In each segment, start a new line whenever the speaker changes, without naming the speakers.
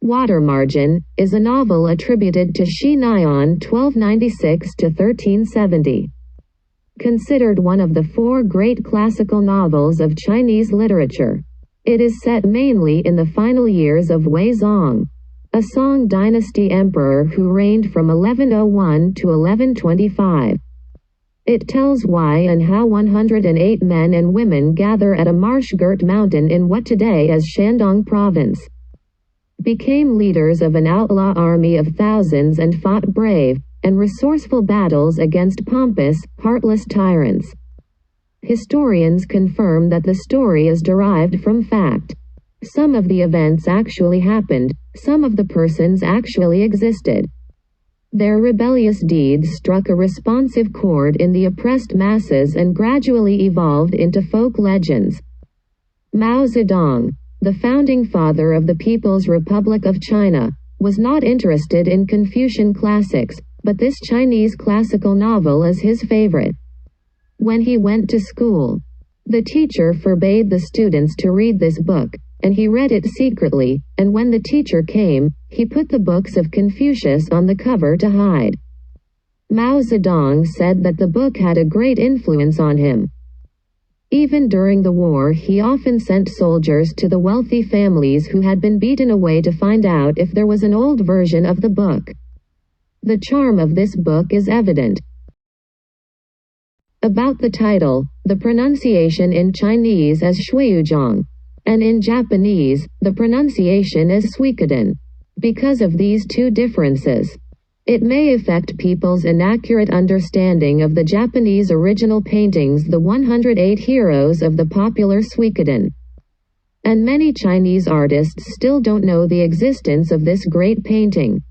Water Margin is a novel attributed to Shi Nian 1296–1370. Considered one of the four great classical novels of Chinese literature. It is set mainly in the final years of Wei Zong, a Song dynasty emperor who reigned from 1101 to 1125. It tells why and how 108 men and women gather at a marsh-girt mountain in what today is Shandong province, became leaders of an outlaw army of thousands and fought brave and resourceful battles against pompous, heartless tyrants. Historians confirm that the story is derived from fact. Some of the events actually happened, some of the persons actually existed. Their rebellious deeds struck a responsive chord in the oppressed masses and gradually evolved into folk legends. Mao Zedong, the founding father of the People's Republic of China, was not interested in Confucian classics, but this Chinese classical novel is his favorite. When he went to school, the teacher forbade the students to read this book, and he read it secretly, and when the teacher came, he put the books of Confucius on the cover to hide. Mao Zedong said that the book had a great influence on him. Even during the war, he often sent soldiers to the wealthy families who had been beaten away to find out if there was an old version of the book. The charm of this book is evident. About the title, the pronunciation in Chinese is Shuiyuzhang, and in Japanese, the pronunciation is Suikoden. Because of these two differences, it may affect people's inaccurate understanding of the Japanese original paintings, the 108 heroes of the Popular Suikoden. And many Chinese artists still don't know the existence of this great painting.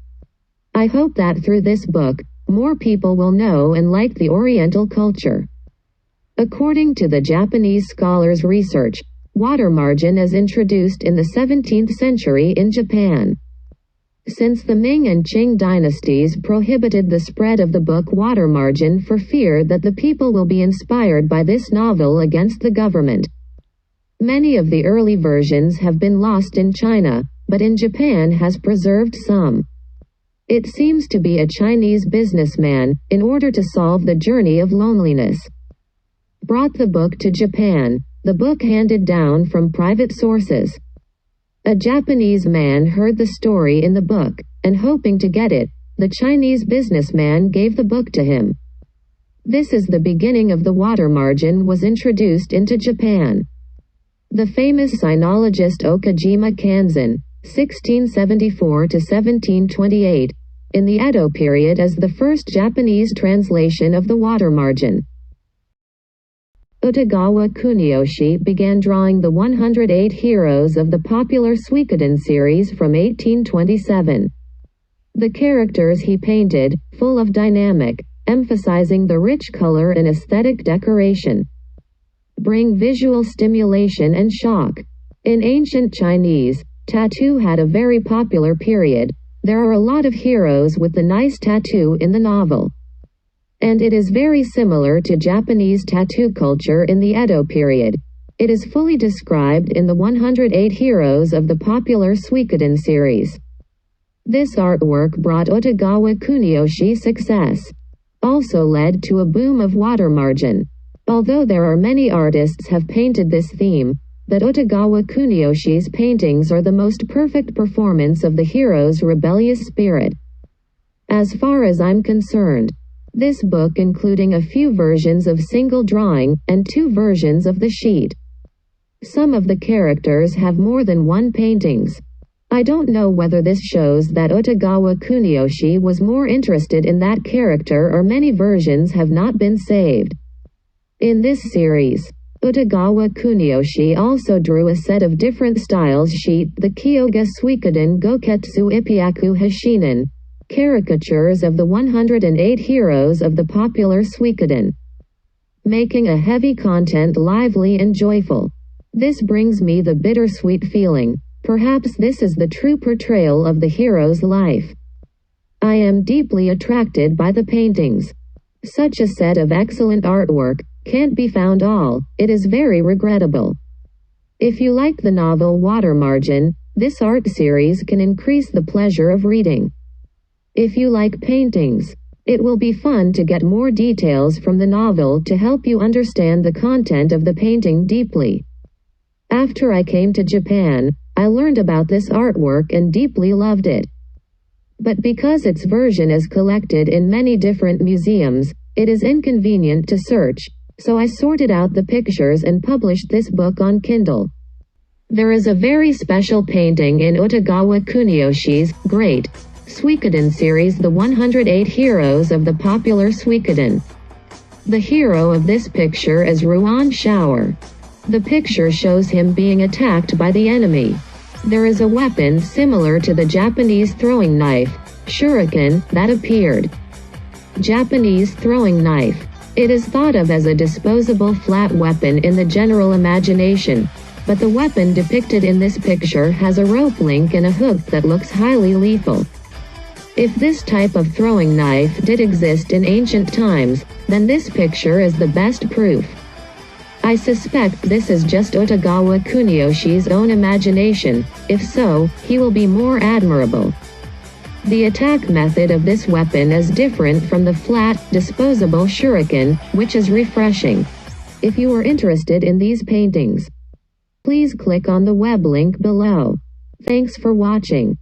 I hope that through this book, more people will know and like the Oriental culture. According to the Japanese scholars' research, water margin is introduced in the 17th century in Japan. Since the Ming and Qing dynasties prohibited the spread of the book water margin for fear that the people will be inspired by this novel against the government. Many of the early versions have been lost in China, but in Japan has preserved some. It seems to be a Chinese businessman, in order to solve the journey of loneliness, brought the book to Japan, the book handed down from private sources. A Japanese man heard the story in the book, and hoping to get it, the Chinese businessman gave the book to him. This is the beginning of the water margin was introduced into Japan. The famous sinologist Okajima Kanzen, 1674–1728, in the Edo period is the first Japanese translation of the water margin. Utagawa Kuniyoshi began drawing the 108 heroes of the Popular Suikoden series from 1827. The characters he painted, full of dynamic, emphasizing the rich color and aesthetic decoration, bring visual stimulation and shock. In ancient Chinese, tattoo had a very popular period. There are a lot of heroes with the nice tattoo in the novel. And it is very similar to Japanese tattoo culture in the Edo period. It is fully described in the 108 heroes of the Popular Suikoden series. This artwork brought Utagawa Kuniyoshi success. Also led to a boom of water margin. Although there are many artists have painted this theme, that Utagawa Kuniyoshi's paintings are the most perfect performance of the hero's rebellious spirit. As far as I'm concerned, this book including a few versions of single drawing, and 2 versions of the sheet. Some of the characters have more than one paintings. I don't know whether this shows that Utagawa Kuniyoshi was more interested in that character or many versions have not been saved. In this series, Utagawa Kuniyoshi also drew a set of different styles sheet, the Kyoga Suikoden Goketsu Ipyaku Hashinen, caricatures of the 108 heroes of the Popular Suikoden, making a heavy content lively and joyful. This brings me the bittersweet feeling. Perhaps this is the true portrayal of the hero's life. I am deeply attracted by the paintings. Such a set of excellent artwork can't be found all. It is very regrettable. If you like the novel Water Margin, This art series can increase the pleasure of reading. If you like paintings, it will be fun to get more details from the novel to help you understand the content of the painting deeply. After I came to Japan, I learned about this artwork and deeply loved it. But because its version is collected in many different museums, it is inconvenient to search, so I sorted out the pictures and published this book on Kindle. There is a very special painting in Utagawa Kuniyoshi's great Suikoden series, The 108 Heroes of the Popular Suikoden. The hero of this picture is Ruan Shower. The picture shows him being attacked by the enemy. There is a weapon similar to the Japanese throwing knife, shuriken, that appeared. Japanese throwing knife. It is thought of as a disposable flat weapon in the general imagination, but the weapon depicted in this picture has a rope link and a hook that looks highly lethal. If this type of throwing knife did exist in ancient times, then this picture is the best proof. I suspect this is just Utagawa Kuniyoshi's own imagination. If so, he will be more admirable. The attack method of this weapon is different from the flat, disposable shuriken, which is refreshing. If you are interested in these paintings, please click on the web link below. Thanks for watching.